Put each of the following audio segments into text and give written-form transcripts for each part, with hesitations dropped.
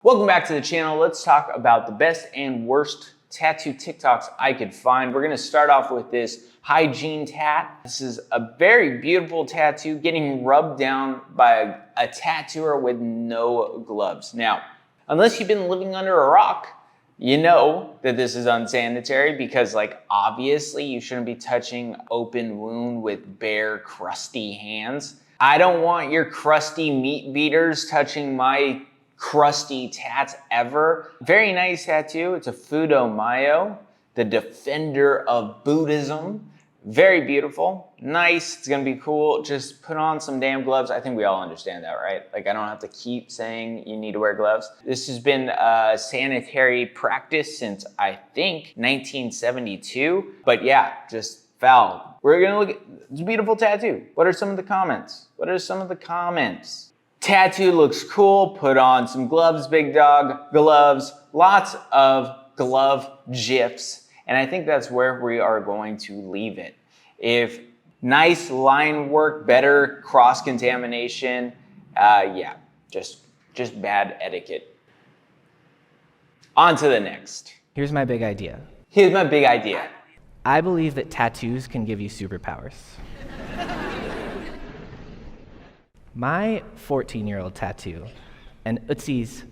Welcome back to the channel. Let's talk about the best and worst tattoo TikToks I could find. We're gonna start off with this hygiene tat. This is a very beautiful tattoo getting rubbed down by a tattooer with no gloves. Now, unless you've been living under a rock, you know that this is unsanitary because obviously you shouldn't be touching open wound with bare, crusty hands. I don't want your crusty meat beaters touching my crusty tats ever. Very nice tattoo. It's a Fudo Mayo, the defender of Buddhism. Very beautiful, nice, it's gonna be cool. Just put on some damn gloves. I think we all understand that, right? I don't have to keep saying you need to wear gloves. This has been a sanitary practice since I think 1972, but yeah, just foul. We're gonna look at this beautiful tattoo. What are some of the comments? Tattoo looks cool, put on some gloves, big dog, gloves, lots of glove gifs. And I think that's where we are going to leave it. If nice line work, better cross-contamination, yeah, just bad etiquette. On to the next. Here's my big idea. I believe that tattoos can give you superpowers. My 14-year-old tattoo and Utzi's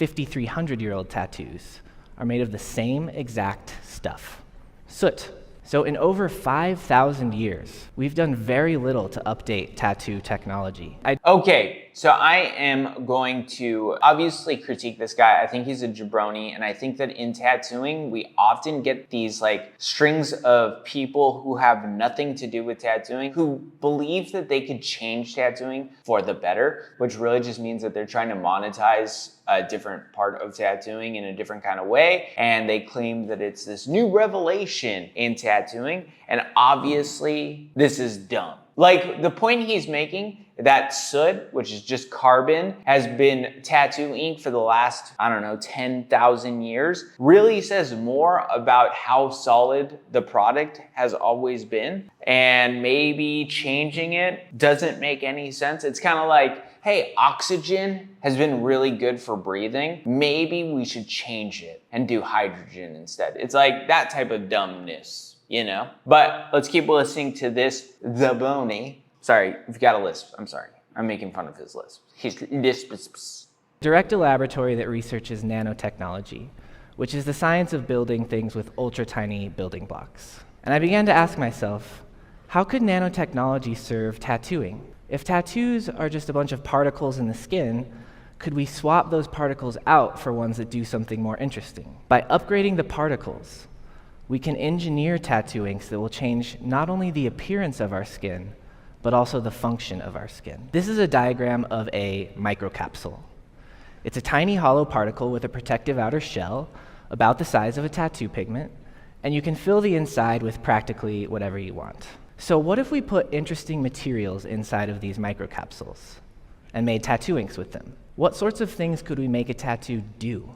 5,300-year-old tattoos are made of the same exact stuff, soot. So in over 5,000 years, we've done very little to update tattoo technology. Okay, so I am going to obviously critique this guy. I think he's a jabroni, and I think that in tattooing, we often get these strings of people who have nothing to do with tattooing, who believe that they could change tattooing for the better, which really just means that they're trying to monetize a different part of tattooing in a different kind of way, and they claim that it's this new revelation in tattooing, and obviously this is dumb. The point he's making, that soot, which is just carbon, has been tattoo ink for the last, 10,000 years, really says more about how solid the product has always been. And maybe changing it doesn't make any sense. It's kind of like, hey, oxygen has been really good for breathing. Maybe we should change it and do hydrogen instead. It's like that type of dumbness, you know? But let's keep listening to this Zaboni. Sorry, you've got a lisp. I'm sorry. I'm making fun of his lisp. His lisp. Direct a laboratory that researches nanotechnology, which is the science of building things with ultra-tiny building blocks. And I began to ask myself, how could nanotechnology serve tattooing? If tattoos are just a bunch of particles in the skin, could we swap those particles out for ones that do something more interesting? By upgrading the particles, we can engineer tattoo inks that will change not only the appearance of our skin, but also the function of our skin. This is a diagram of a microcapsule. It's a tiny hollow particle with a protective outer shell about the size of a tattoo pigment, and you can fill the inside with practically whatever you want. So what if we put interesting materials inside of these microcapsules and made tattoo inks with them? What sorts of things could we make a tattoo do?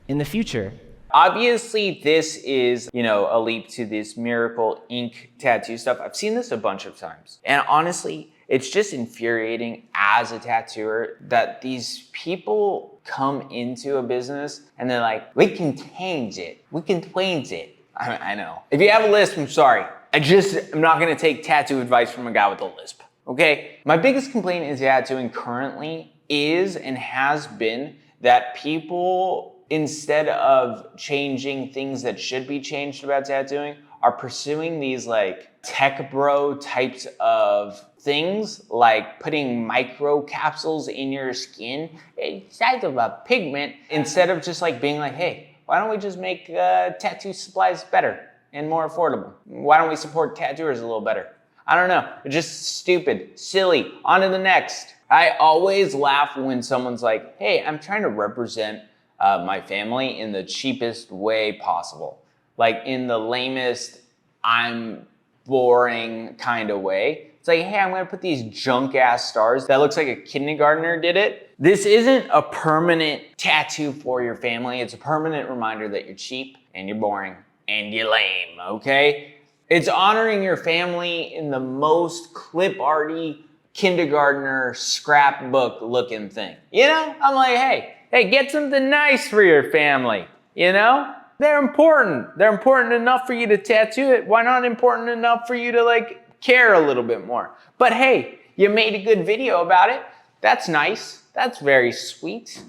In the future, obviously, this is, a leap to this miracle ink tattoo stuff. I've seen this a bunch of times. And honestly, it's just infuriating as a tattooer that these people come into a business and they're like, we can change it. I know. If you have a lisp, I'm sorry. I'm not gonna take tattoo advice from a guy with a lisp, okay? My biggest complaint in tattooing currently is and has been that people, instead of changing things that should be changed about tattooing, are pursuing these tech bro types of things, like putting micro capsules in your skin inside of a pigment, instead of just being like, hey, why don't we just make tattoo supplies better and more affordable? Why don't we support tattooers a little better? I don't know, it's just stupid, silly. On to the next. I always laugh when someone's like, hey, I'm trying to represent my family in the cheapest way possible. In the lamest, I'm boring kind of way. It's like, hey, I'm gonna put these junk ass stars. That looks like a kindergartner did it. This isn't a permanent tattoo for your family. It's a permanent reminder that you're cheap and you're boring and you're lame, okay? It's honoring your family in the most clip-arty kindergartner scrapbook looking thing. I'm like, hey, Hey, get something nice for your family, you know? They're important. They're important enough for you to tattoo it. Why not important enough for you to like care a little bit more? But hey, you made a good video about it. That's nice. That's very sweet.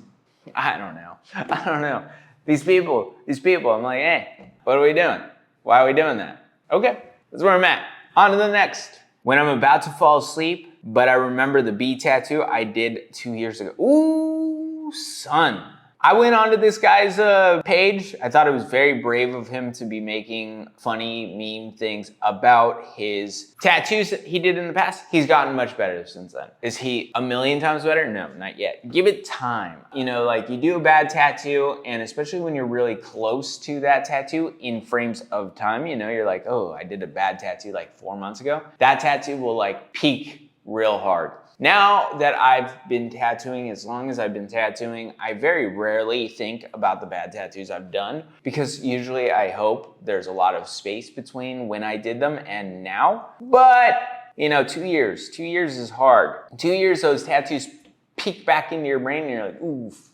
I don't know. These people, I'm like, hey, what are we doing? Why are we doing that? Okay, that's where I'm at. On to the next. When I'm about to fall asleep, but I remember the bee tattoo I did 2 years ago. Ooh, son. I went onto this guy's page. I thought it was very brave of him to be making funny meme things about his tattoos that he did in the past. He's gotten much better since then. Is he a million times better? No, not yet. Give it time. You know, like you do a bad tattoo, and especially when you're really close to that tattoo in frames of time, you know, you're like, oh, I did a bad tattoo like 4 months ago. That tattoo will like peak real hard. Now that I've been tattooing, as long as I've been tattooing, I very rarely think about the bad tattoos I've done because usually I hope there's a lot of space between when I did them and now. But, you know, 2 years is hard. 2 years, those tattoos peek back into your brain and you're like, oof,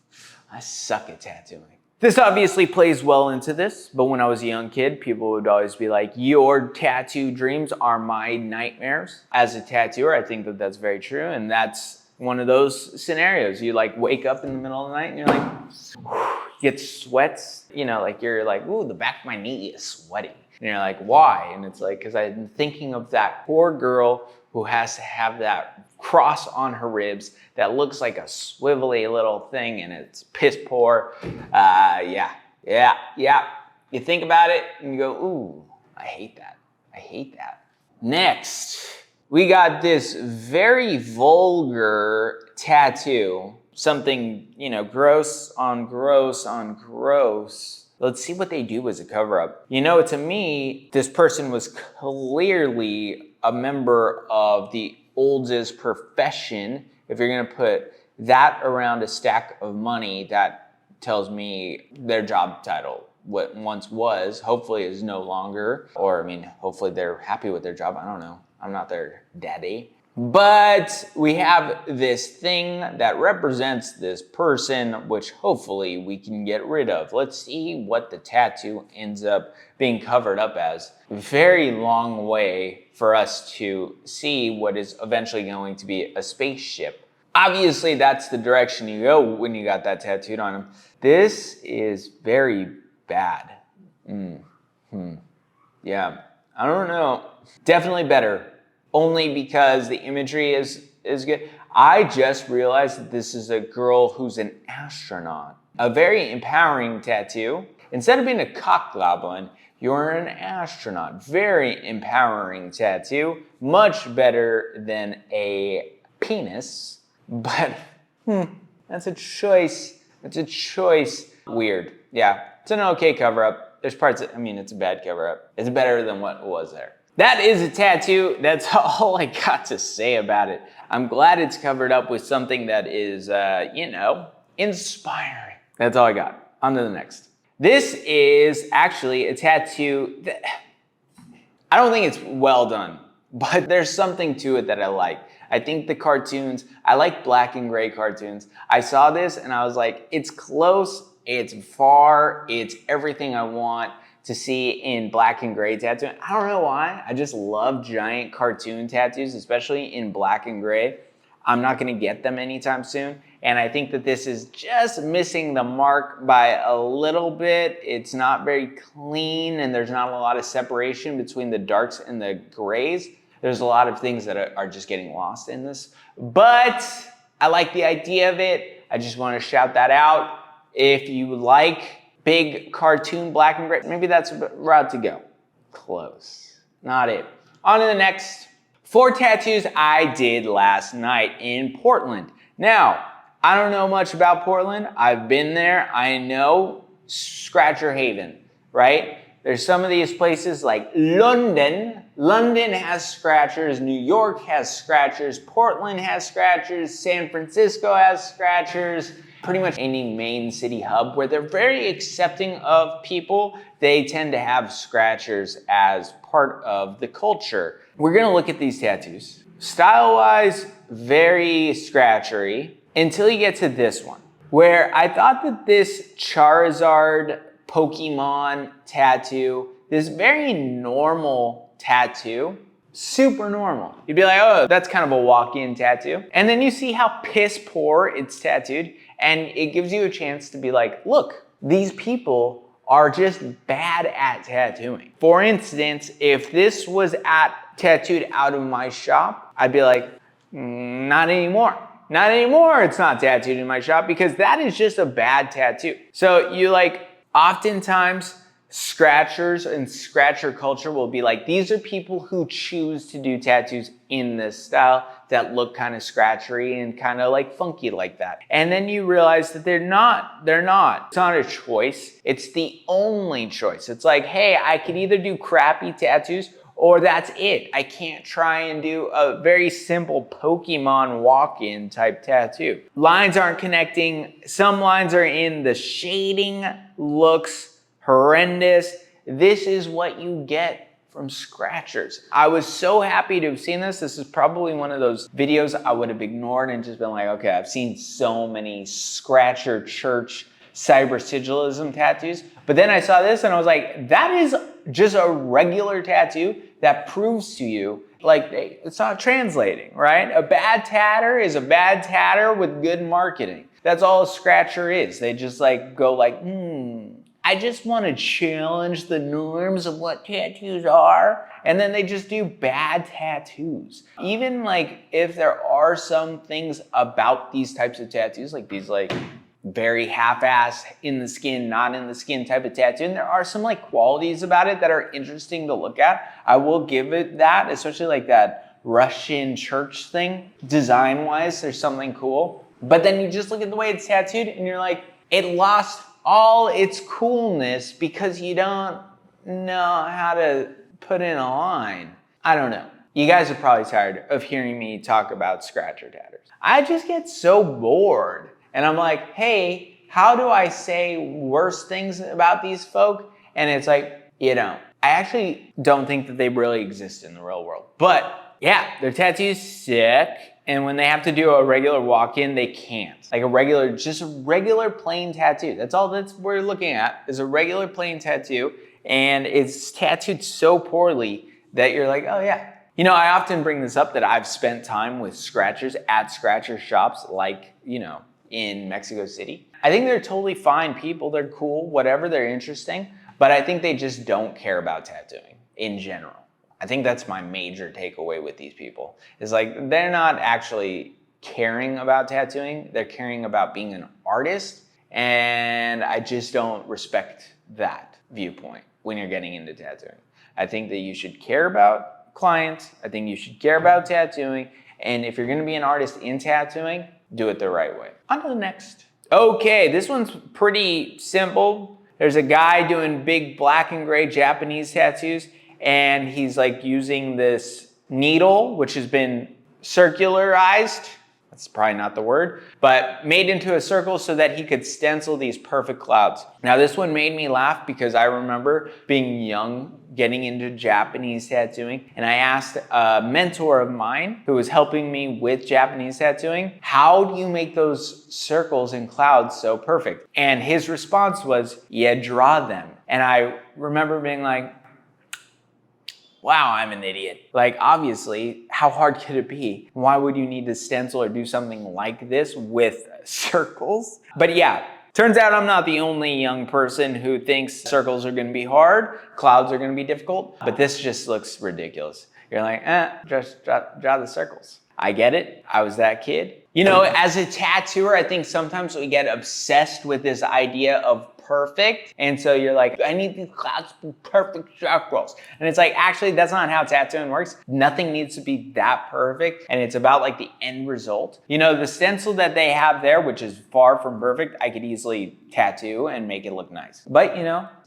I suck at tattooing. This obviously plays well into this, but when I was a young kid, people would always be like, your tattoo dreams are my nightmares. As a tattooer, I think that that's very true, and that's one of those scenarios. You like wake up in the middle of the night and you're like, you get sweats, you know, like you're like, ooh, the back of my knee is sweaty. And you're like, why? And it's like, because I've been thinking of that poor girl who has to have that cross on her ribs that looks like a swivelly little thing and it's piss poor. Yeah. You think about it and you go, ooh, I hate that. Next, we got this very vulgar tattoo. Something, you know, gross on gross on gross. Let's see what they do as a cover-up. You know, to me, this person was clearly a member of the oldest profession. If you're gonna put that around a stack of money, that tells me their job title, what once was, hopefully is no longer, or I mean, hopefully they're happy with their job. I don't know. I'm not their daddy. But we have this thing that represents this person, which hopefully we can get rid of. Let's see what the tattoo ends up being covered up as. Very long way for us to see what is eventually going to be a spaceship. Obviously, that's the direction you go when you got that tattooed on him. This is very bad. Yeah, I don't know. Definitely better. Only because the imagery is good. I just realized that this is a girl who's an astronaut. A very empowering tattoo. Instead of being a cock goblin, you're an astronaut. Very empowering tattoo. Much better than a penis. But, that's a choice. Weird. Yeah, it's an okay cover-up. There's parts that, I mean, it's a bad cover-up. It's better than what was there. That is a tattoo. That's all I got to say about it. I'm glad it's covered up with something that is, you know, inspiring. That's all I got. On to the next. This is actually a tattoo that, I don't think it's well done, but there's something to it that I like. I think the cartoons, I like black and gray cartoons. I saw this and I was like, it's close, it's far, it's everything I want to see in black and gray tattooing. I don't know why. I just love giant cartoon tattoos, especially in black and gray. I'm not gonna get them anytime soon. And I think that this is just missing the mark by a little bit. It's not very clean and there's not a lot of separation between the darks and the grays. There's a lot of things that are just getting lost in this. But I like the idea of it. I just wanna shout that out. If you like big cartoon black and gray, maybe that's a route to go. Close, not it. On to the next. 4 tattoos I did last night in Portland. Now, I don't know much about Portland. I've been there. I know Scratcher Haven, right? There's some of these places like London. London has scratchers. New York has scratchers. Portland has scratchers. San Francisco has scratchers. Pretty much any main city hub where they're very accepting of people, they tend to have scratchers as part of the culture. We're gonna look at these tattoos. Style-wise, very scratchery until you get to this one. where I thought that this Charizard Pokemon tattoo, this very normal tattoo, super normal. You'd be like, oh, that's kind of a walk-in tattoo. And then you see how piss poor it's tattooed, and it gives you a chance to be like, look, these people are just bad at tattooing. For instance, if this was tattooed out of my shop, I'd be like, not anymore. Not anymore, it's not tattooed in my shop, because that is just a bad tattoo. So you oftentimes scratchers and scratcher culture will be like, these are people who choose to do tattoos in this style that look kind of scratchery and kind of funky like that. And then you realize that they're not. It's not a choice. It's the only choice. It's like, hey, I could either do crappy tattoos or that's it. I can't try and do a very simple Pokemon walk-in type tattoo. Lines aren't connecting. Some lines are in the shading, looks horrendous. This is what you get from scratchers. I was so happy to have seen this. This is probably one of those videos I would have ignored and just been like, okay, I've seen so many scratcher church cyber sigilism tattoos. But then I saw this and I was like, that is just a regular tattoo that proves to you, it's not translating, right? A bad tatter is a bad tatter with good marketing. That's all a scratcher is. They just go I just want to challenge the norms of what tattoos are. And then they just do bad tattoos. Even if there are some things about these types of tattoos, these very half-ass in the skin, not in the skin type of tattoo. And there are some qualities about it that are interesting to look at. I will give it that, especially that Russian church thing. Design-wise, there's something cool. But then you just look at the way it's tattooed and you're like, it lost all its coolness because you don't know how to put in a line. I don't know. You guys are probably tired of hearing me talk about scratcher tatters. I just get so bored. And I'm like, hey, how do I say worse things about these folk? And it's like, I actually don't think that they really exist in the real world. But yeah, their tattoos sick. And when they have to do a regular walk-in, they can't. Just a regular plain tattoo. That's all we're looking at, is a regular plain tattoo. And it's tattooed so poorly that you're like, oh yeah. I often bring this up that I've spent time with scratchers at scratcher shops in Mexico City. I think they're totally fine people. They're cool, whatever, they're interesting. But I think they just don't care about tattooing in general. I think that's my major takeaway with these people. Is they're not actually caring about tattooing. They're caring about being an artist. And I just don't respect that viewpoint when you're getting into tattooing. I think that you should care about clients. I think you should care about tattooing. And if you're gonna be an artist in tattooing, do it the right way. On to the next. Okay, this one's pretty simple. There's a guy doing big black and gray Japanese tattoos, and he's using this needle, which has been circularized. That's probably not the word, but made into a circle so that he could stencil these perfect clouds. Now this one made me laugh because I remember being young, getting into Japanese tattooing, and I asked a mentor of mine who was helping me with Japanese tattooing, how do you make those circles and clouds so perfect? And his response was, you draw them. And I remember being like, wow, I'm an idiot. Obviously, how hard could it be? Why would you need to stencil or do something like this with circles? But yeah, turns out I'm not the only young person who thinks circles are gonna be hard, clouds are gonna be difficult, but this just looks ridiculous. You're like, just draw the circles. I get it, I was that kid. As a tattooer, I think sometimes we get obsessed with this idea of perfect. And so you're like, I need these clouds to be perfect circles. And it's actually, that's not how tattooing works. Nothing needs to be that perfect. And it's about the end result. The stencil that they have there, which is far from perfect, I could easily tattoo and make it look nice. But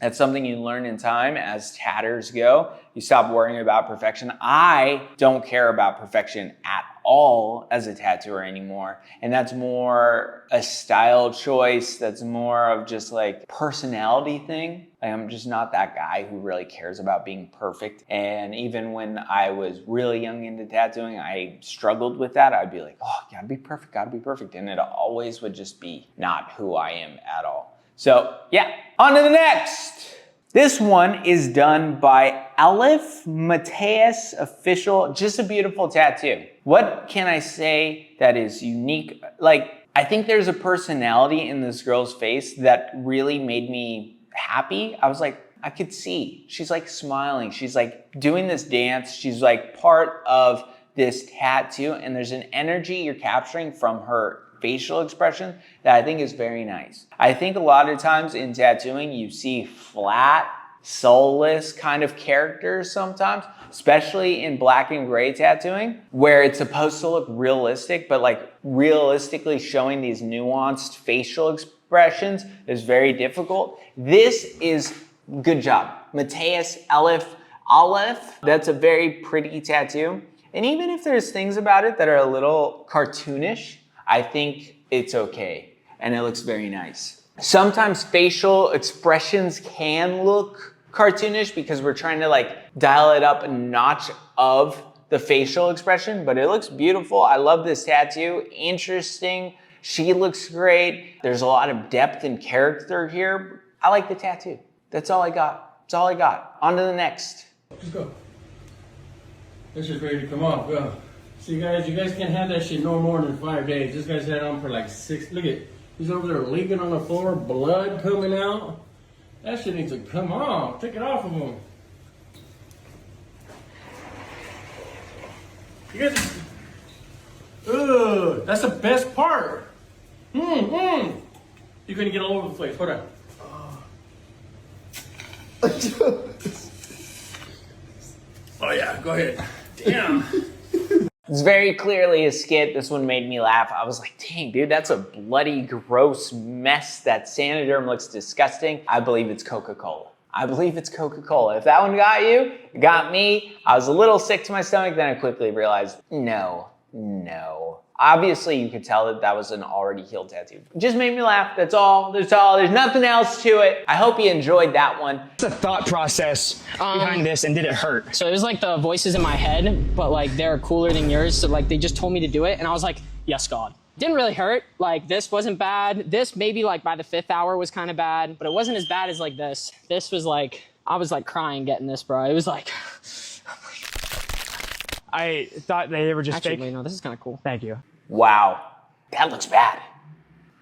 that's something you learn in time as tatters go. You stop worrying about perfection. I don't care about perfection at all as a tattooer anymore. And that's more a style choice. That's more of just personality thing. Like, I'm just not that guy who really cares about being perfect. And even when I was really young into tattooing, I struggled with that. I'd be like, oh, gotta be perfect, gotta be perfect. And it always would just be not who I am at all. So yeah, on to the next. This one is done by Aleph Mateus Official. Just a beautiful tattoo. What can I say that is unique? Like, I think there's a personality in this girl's face that really made me happy. I was like, I could see. She's like smiling. She's like doing this dance. She's like part of this tattoo, and there's an energy you're capturing from her facial expression that I think is very nice. I think a lot of times in tattooing, you see flat, soulless kind of characters sometimes, especially in black and gray tattooing, where it's supposed to look realistic, but like realistically showing these nuanced facial expressions is very difficult. This is good job. Mateus Aleph, that's a very pretty tattoo. And even if there's things about it that are a little cartoonish, I think it's okay. And it looks very nice. Sometimes facial expressions can look cartoonish because we're trying to like dial it up a notch of the facial expression, but it looks beautiful. I love this tattoo. Interesting. She looks great. There's a lot of depth and character here. I like the tattoo. That's all I got. That's all I got. On to the next. Let's go. This is ready to come off. Go. See, guys, you guys can't have that shit no more than 5 days. This guy's had it on for like 6. Look at, he's over there leaking on the floor, blood coming out. That shit needs to come off. Take it off of him. You guys, ugh, that's the best part. You're gonna get all over the place. Hold on. Oh yeah, go ahead. Damn. It's very clearly a skit. This one made me laugh. I was like, dang, dude, that's a bloody, gross mess. That Sanoderm looks disgusting. I believe it's Coca-Cola. I believe it's Coca-Cola. If that one got you, it got me. I was a little sick to my stomach, then I quickly realized, no. Obviously, you could tell that that was an already healed tattoo. It just made me laugh. That's all. There's nothing else to it. I hope you enjoyed that one. What's the thought process behind this, and did it hurt? So it was like the voices in my head, but like they're cooler than yours. So like they just told me to do it, and I was like, yes, God. Didn't really hurt. Like this wasn't bad. This maybe like by the 5th hour was kind of bad, but it wasn't as bad as like this. This was like, I was like crying getting this, bro. It was like. I thought they were just Actually, fake. no, this is kind of cool. Thank you. Wow, that looks bad.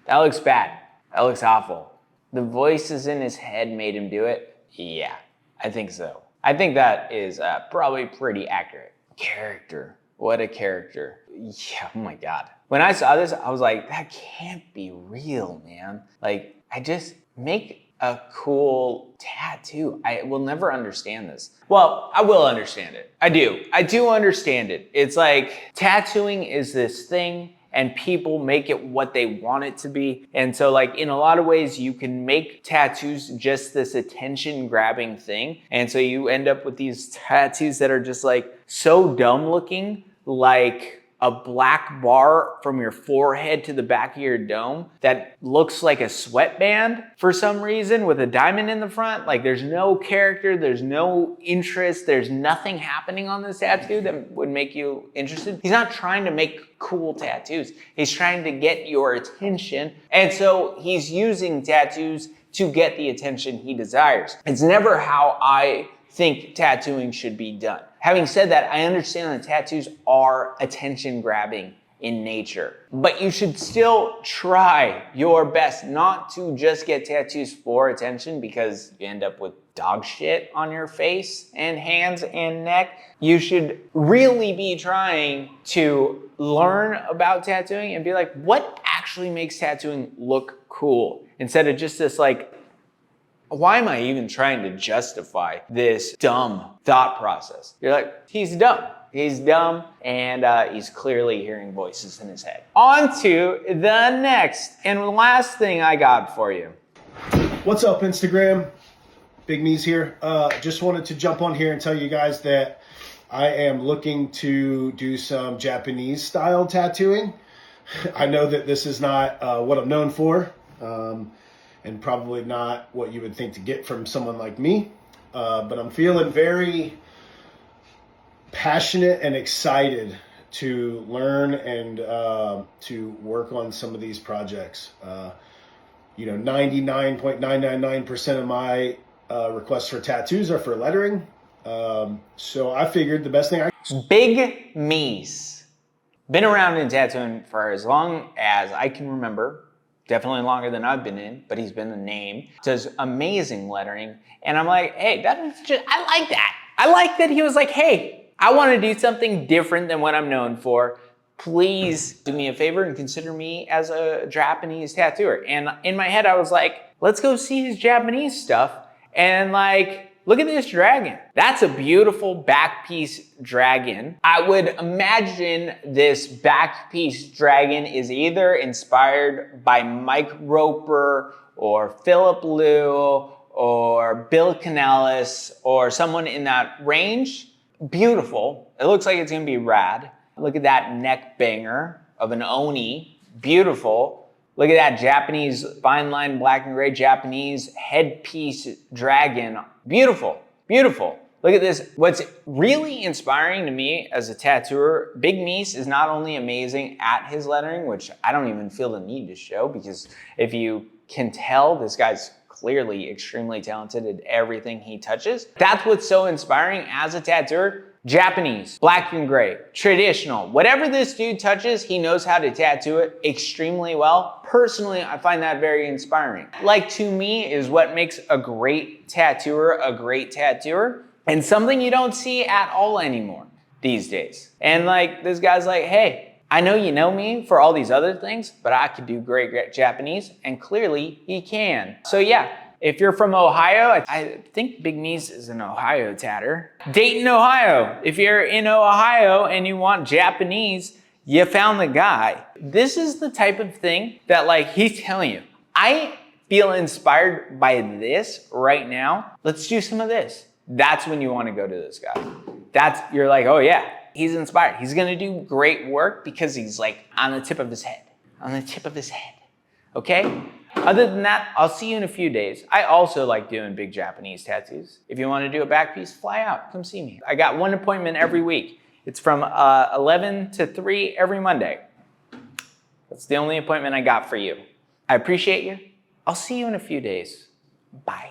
That looks bad. That looks awful. The voices in his head made him do it? Yeah, I think so. I think that is probably pretty accurate. Character, what a character. Yeah, oh my God. When I saw this, I was like, that can't be real, man. Like, I just make a cool tattoo. I will never understand this. Well, I will understand it. I do understand it. It's like tattooing is this thing and people make it what they want it to be. And so like in a lot of ways you can make tattoos just this attention grabbing thing. And so you end up with these tattoos that are just like so dumb looking, like a black bar from your forehead to the back of your dome that looks like a sweatband for some reason with a diamond in the front. Like there's no character, there's no interest, there's nothing happening on this tattoo that would make you interested. He's not trying to make cool tattoos. He's trying to get your attention. And so he's using tattoos to get the attention he desires. It's never how I think tattooing should be done. Having said that, I understand that tattoos are attention grabbing in nature, but you should still try your best not to just get tattoos for attention because you end up with dog shit on your face and hands and neck. You should really be trying to learn about tattooing and be like, what actually makes tattooing look cool? Instead of just this like, why am I even trying to justify this dumb thought process? You're like, he's dumb. He's dumb, and he's clearly hearing voices in his head. On to the next and last thing I got for you. What's up, Instagram? Big Knees here. Just wanted to jump on here and tell you guys that I am looking to do some Japanese style tattooing. I know that this is not what I'm known for. and probably not what you would think to get from someone like me. But I'm feeling very passionate and excited to learn and to work on some of these projects. 99.999% of my requests for tattoos are for lettering. So I figured the best thing Big Me's. Been around in tattooing for as long as I can remember. Definitely longer than I've been in, but he's been a name. Does amazing lettering. And I'm like, hey, I like that. I like that he was like, hey, I want to do something different than what I'm known for. Please do me a favor and consider me as a Japanese tattooer. And in my head, I was like, let's go see his Japanese stuff. And like, look at this dragon. That's a beautiful back piece dragon. I would imagine this back piece dragon is either inspired by Mike Roper or Philip Liu or Bill Canales or someone in that range. Beautiful. It looks like it's gonna be rad. Look at that neck banger of an Oni. Beautiful. Look at that Japanese fine line black and gray Japanese headpiece dragon. Beautiful, beautiful. Look at this. What's really inspiring to me as a tattooer, Big Meese is not only amazing at his lettering, which I don't even feel the need to show, because if you can tell, this guy's clearly extremely talented at everything he touches. That's what's so inspiring as a tattooer. Japanese, black and gray, traditional. Whatever this dude touches, he knows how to tattoo it extremely well. Personally, I find that very inspiring. Like, to me, is what makes a great tattooer a great tattooer, and something you don't see at all anymore these days. And like, this guy's like, hey, I know you know me for all these other things, but I could do great Japanese, and clearly he can. So yeah, if you're from Ohio, I think Big Meese is an Ohio tatter. Dayton, Ohio. If you're in Ohio and you want Japanese, you found the guy. This is the type of thing that, like, he's telling you, I feel inspired by this right now. Let's do some of this. That's when you want to go to this guy. You're like, oh yeah, he's inspired. He's gonna do great work because he's like on the tip of his head. On the tip of his head. Okay? Other than that, I'll see you in a few days. I also like doing big Japanese tattoos. If you want to do a back piece, fly out, come see me. I got one appointment every week. It's from 11 to 3 every Monday. That's the only appointment I got for you. I appreciate you. I'll see you in a few days. Bye.